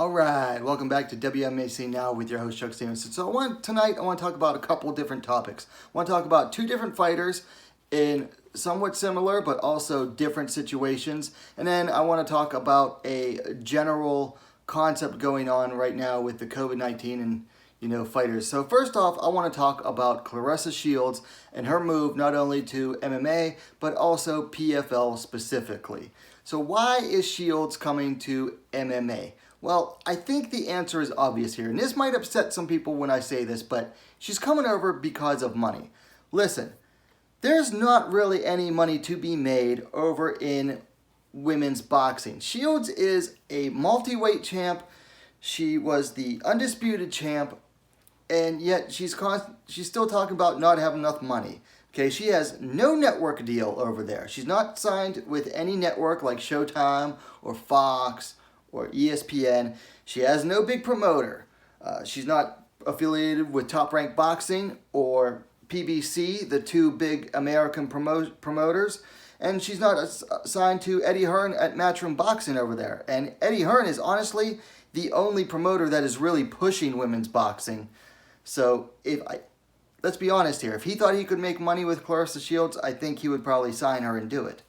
All right, welcome back to WMMA Now with your host Chuck Stevenson. So tonight I want to talk about a couple different topics. I want to talk about two different fighters in somewhat similar but also different situations. And then I want to talk about a general concept going on right now with the COVID-19 and fighters. So first off, I want to talk about Claressa Shields and her move not only to MMA but also PFL specifically. So why is Shields coming to MMA? Well, I think the answer is obvious here, and this might upset some people when I say this, but she's coming over because of money. Listen, there's not really any money to be made over in women's boxing. Shields is a multi-weight champ. She was the undisputed champ, and yet she's still talking about not having enough money. Okay, she has no network deal over there. She's not signed with any network like Showtime or Fox or ESPN. She has no big promoter. She's not affiliated with Top Rank Boxing or PBC, the two big American promoters. And she's not signed to Eddie Hearn at Matchroom Boxing over there. And Eddie Hearn is honestly the only promoter that is really pushing women's boxing. So let's be honest here. If he thought he could make money with Claressa Shields, I think he would probably sign her and do it.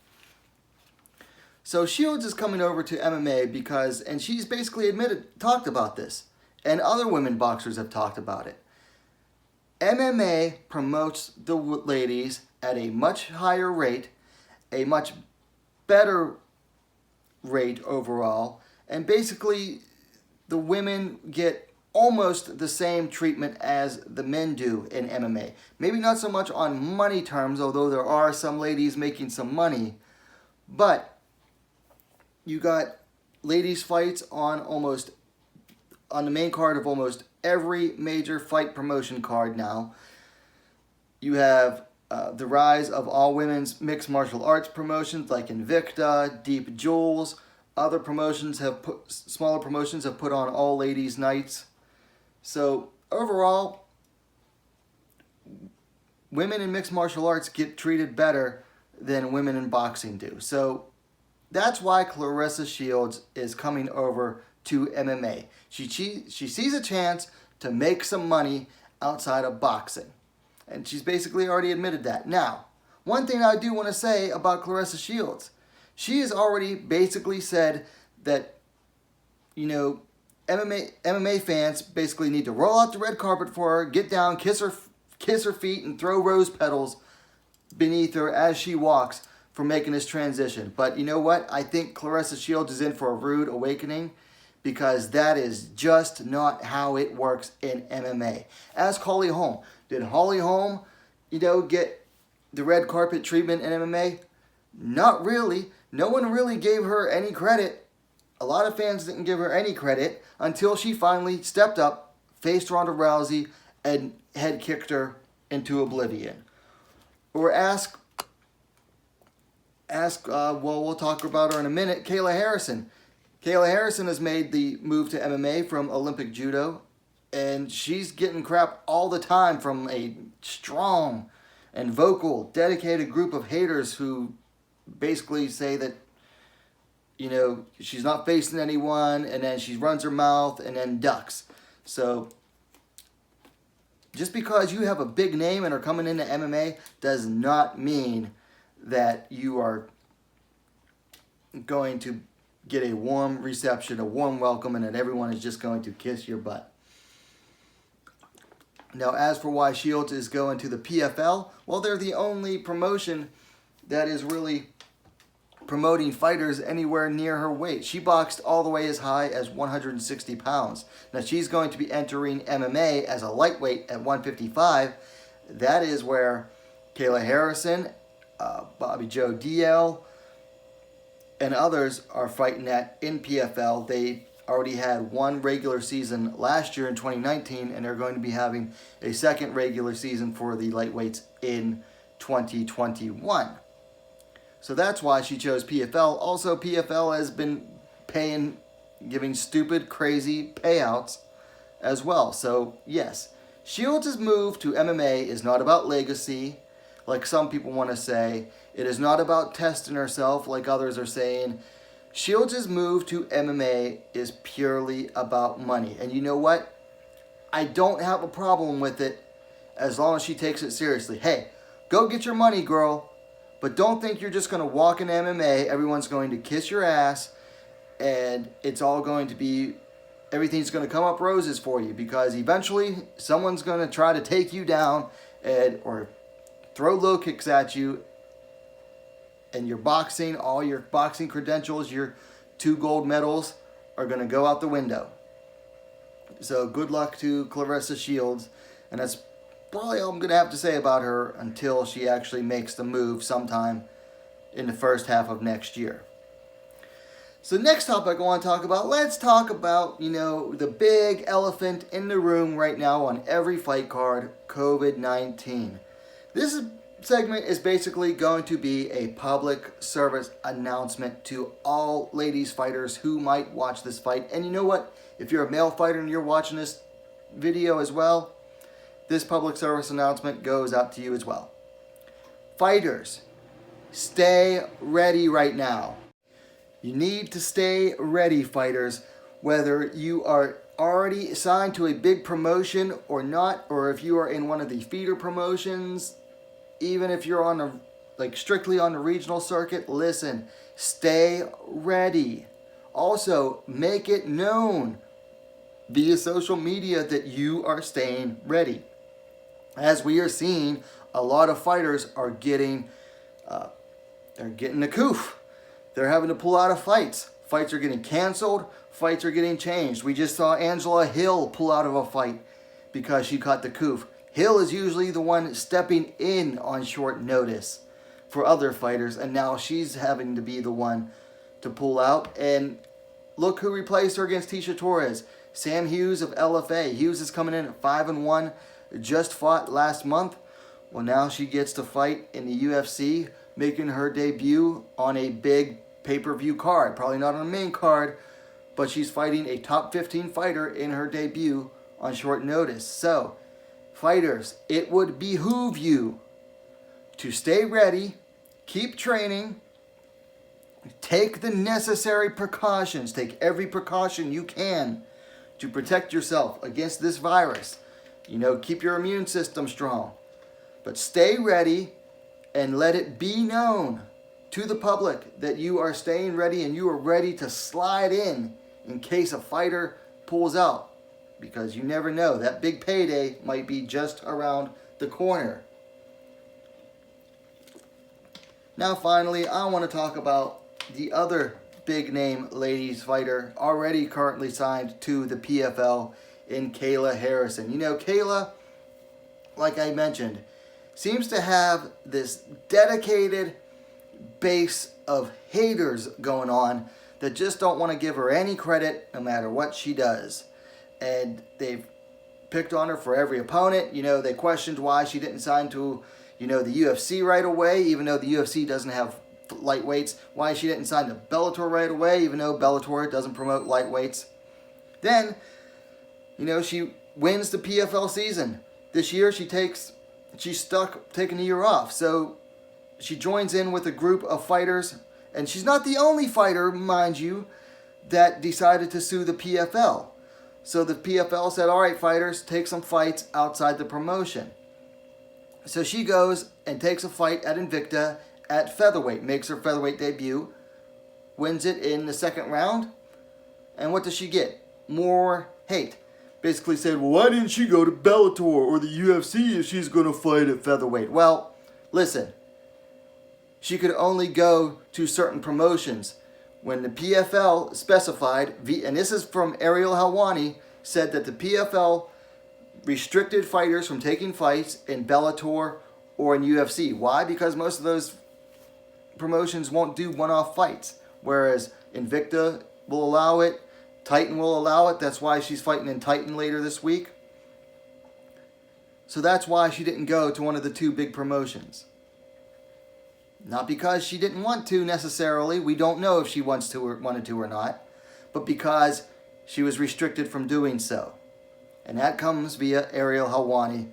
So Shields is coming over to MMA because, and she's basically talked about this, and other women boxers have talked about it. MMA promotes the ladies at a much higher rate, a much better rate overall, and basically the women get almost the same treatment as the men do in MMA. Maybe not so much on money terms, although there are some ladies making some money, but you got ladies fights on the main card of almost every major fight promotion card now. You have the rise of all women's mixed martial arts promotions like Invicta, Deep Jewels. Other promotions smaller promotions have put on all ladies nights. So overall, women in mixed martial arts get treated better than women in boxing do. So that's why Claressa Shields is coming over to MMA. She sees a chance to make some money outside of boxing. And she's basically already admitted that. Now, one thing I do want to say about Claressa Shields, she has already basically said that, MMA fans basically need to roll out the red carpet for her, get down, kiss her feet, and throw rose petals beneath her as she walks for making this transition. But you know what? I think Claressa Shields is in for a rude awakening because that is just not how it works in MMA. Ask Holly Holm. Did Holly Holm, get the red carpet treatment in MMA? Not really. No one really gave her any credit. A lot of fans didn't give her any credit until she finally stepped up, faced Ronda Rousey, and head kicked her into oblivion. Or we'll talk about her in a minute, Kayla Harrison. Kayla Harrison has made the move to MMA from Olympic Judo, and she's getting crap all the time from a strong and vocal, dedicated group of haters who basically say that, she's not facing anyone, and then she runs her mouth and then ducks. So just because you have a big name and are coming into MMA does not mean that you are going to get a warm reception, a warm welcome, and that everyone is just going to kiss your butt. Now, as for why Shields is going to the PFL, well, they're the only promotion that is really promoting fighters anywhere near her weight. She boxed all the way as high as 160 pounds. Now, she's going to be entering MMA as a lightweight at 155. That is where Kayla Harrison, Bobby Joe DL, and others are fighting at in PFL. They already had one regular season last year in 2019, and they're going to be having a second regular season for the lightweights in 2021. So that's why she chose PFL. Also, PFL has been giving stupid, crazy payouts as well. So, yes, Shields' move to MMA is not about legacy, like some people want to say. It is not about testing herself, like others are saying. Shields' move to MMA is purely about money. And you know what? I don't have a problem with it as long as she takes it seriously. Hey, go get your money, girl. But don't think you're just going to walk in MMA, everyone's going to kiss your ass, and it's all going to be, everything's going to come up roses for you, because eventually someone's going to try to take you down or throw low kicks at you, and your boxing, all your boxing credentials, your 2 gold medals are going to go out the window. So good luck to Claressa Shields, and that's probably all I'm going to have to say about her until she actually makes the move sometime in the first half of next year. So next topic I want to talk about, let's talk about, the big elephant in the room right now on every fight card, COVID-19. This segment is basically going to be a public service announcement to all ladies fighters who might watch this fight. And you know what? If you're a male fighter and you're watching this video as well, this public service announcement goes out to you as well. Fighters, stay ready right now. You need to stay ready, fighters, whether you are already signed to a big promotion or not, or if you are in one of the feeder promotions, even if you're on strictly on the regional circuit, listen, stay ready. Also, make it known via social media that you are staying ready. As we are seeing, a lot of fighters are getting the coof. They're having to pull out of fights. Fights are getting canceled. Fights are getting changed. We just saw Angela Hill pull out of a fight because she caught the coof. Hill is usually the one stepping in on short notice for other fighters, and now she's having to be the one to pull out. And look who replaced her against Tecia Torres. Sam Hughes of LFA. Hughes is coming in at 5-1. Just fought last month. Well, now she gets to fight in the UFC, making her debut on a big pay-per-view card. Probably not on the main card, but she's fighting a top 15 fighter in her debut on short notice. So, fighters, it would behoove you to stay ready, keep training, take the necessary precautions, take every precaution you can to protect yourself against this virus. Keep your immune system strong. But stay ready and let it be known to the public that you are staying ready and you are ready to slide in case a fighter pulls out. Because you never know. That big payday might be just around the corner. Now finally, I want to talk about the other big name ladies fighter already currently signed to the PFL in Kayla Harrison. Kayla, like I mentioned, seems to have this dedicated base of haters going on that just don't want to give her any credit no matter what she does. And they've picked on her for every opponent. They questioned why she didn't sign to, the UFC right away, even though the UFC doesn't have lightweights. Why she didn't sign to Bellator right away, even though Bellator doesn't promote lightweights. Then, she wins the PFL season. This year she's stuck taking a year off. So she joins in with a group of fighters, and she's not the only fighter, mind you, that decided to sue the PFL. So the PFL said, all right, fighters, take some fights outside the promotion. So she goes and takes a fight at Invicta at featherweight, makes her featherweight debut, wins it in the second round, and what does she get? More hate. Basically said, well, why didn't she go to Bellator or the UFC if she's going to fight at featherweight? Well, listen, she could only go to certain promotions. When the PFL specified, and this is from Ariel Helwani, said that the PFL restricted fighters from taking fights in Bellator or in UFC. Why? Because most of those promotions won't do one-off fights, whereas Invicta will allow it, Titan will allow it. That's why she's fighting in Titan later this week. So that's why she didn't go to one of the two big promotions. Not because she didn't want to necessarily. We don't know if she wanted to or not. But because she was restricted from doing so. And that comes via Ariel Helwani,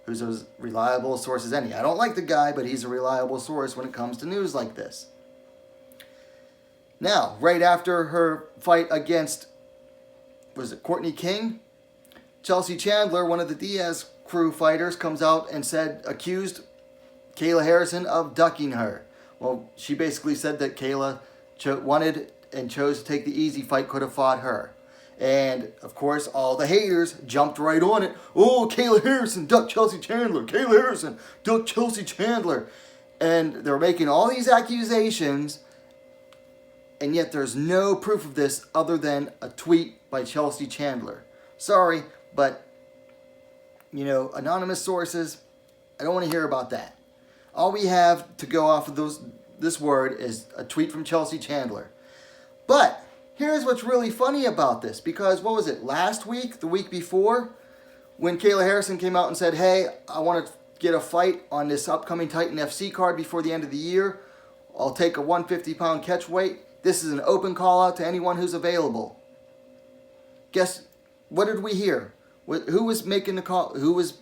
who's as reliable a source as any. I don't like the guy, but he's a reliable source when it comes to news like this. Now, right after her fight against, was it Courtney King? Chelsea Chandler, one of the Diaz crew fighters, comes out and accused Kayla Harrison of ducking her. Well, she basically said that Kayla wanted and chose to take the easy fight, could have fought her. And, of course, all the haters jumped right on it. Oh, Kayla Harrison ducked Chelsea Chandler. Kayla Harrison ducked Chelsea Chandler. And they're making all these accusations, and yet there's no proof of this other than a tweet by Chelsea Chandler. Sorry, but, anonymous sources, I don't want to hear about that. All we have to go off of this word is a tweet from Chelsea Chandler. But here's what's really funny about this, because what was it, last week, the week before, when Kayla Harrison came out and said, hey, I want to get a fight on this upcoming Titan FC card before the end of the year. I'll take a 150-pound catch weight. This is an open call out to anyone who's available. Guess, what did we hear? Who was making the call? Who was,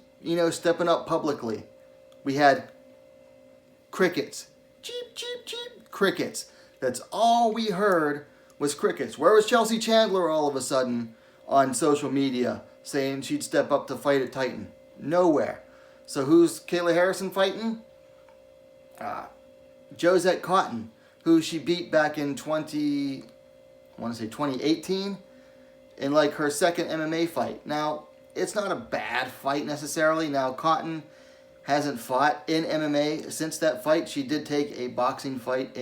stepping up publicly? We had crickets. Cheep, cheep, cheep. Crickets. That's all we heard was crickets. Where was Chelsea Chandler all of a sudden on social media saying she'd step up to fight at Titan? Nowhere. So who's Kayla Harrison fighting? Josette Cotton, who she beat back in 2018 in like her second MMA fight. Now, it's not a bad fight necessarily. Now, Cotton hasn't fought in MMA since that fight. She did take a boxing fight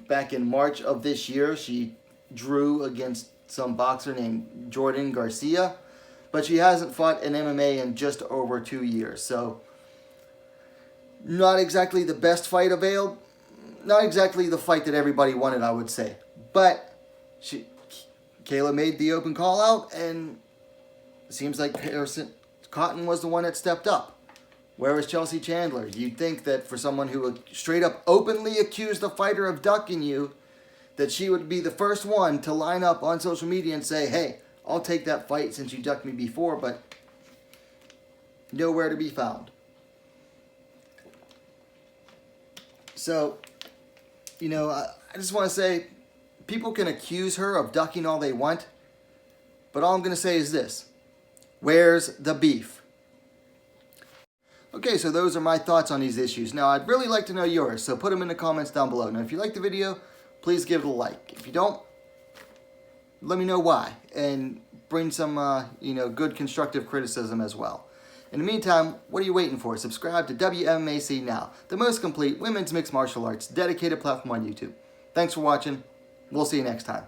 back in March of this year. She drew against some boxer named Jordan Garcia, but she hasn't fought in MMA in just over 2 years. So, not exactly the best fight available. Not exactly the fight that everybody wanted, I would say. But Kayla made the open call out, and it seems like Cotton was the one that stepped up. Where was Chelsea Chandler? You'd think that for someone who straight up openly accused a fighter of ducking you, that she would be the first one to line up on social media and say, hey, I'll take that fight since you ducked me before, but nowhere to be found. So, I just want to say, people can accuse her of ducking all they want, but all I'm going to say is this. Where's the beef? Okay, so those are my thoughts on these issues. Now, I'd really like to know yours, so put them in the comments down below. Now, if you like the video, please give it a like. If you don't, let me know why, and bring some, good constructive criticism as well. In the meantime, what are you waiting for? Subscribe to WMMA now, the most complete women's mixed martial arts dedicated platform on YouTube. Thanks for watching. We'll see you next time.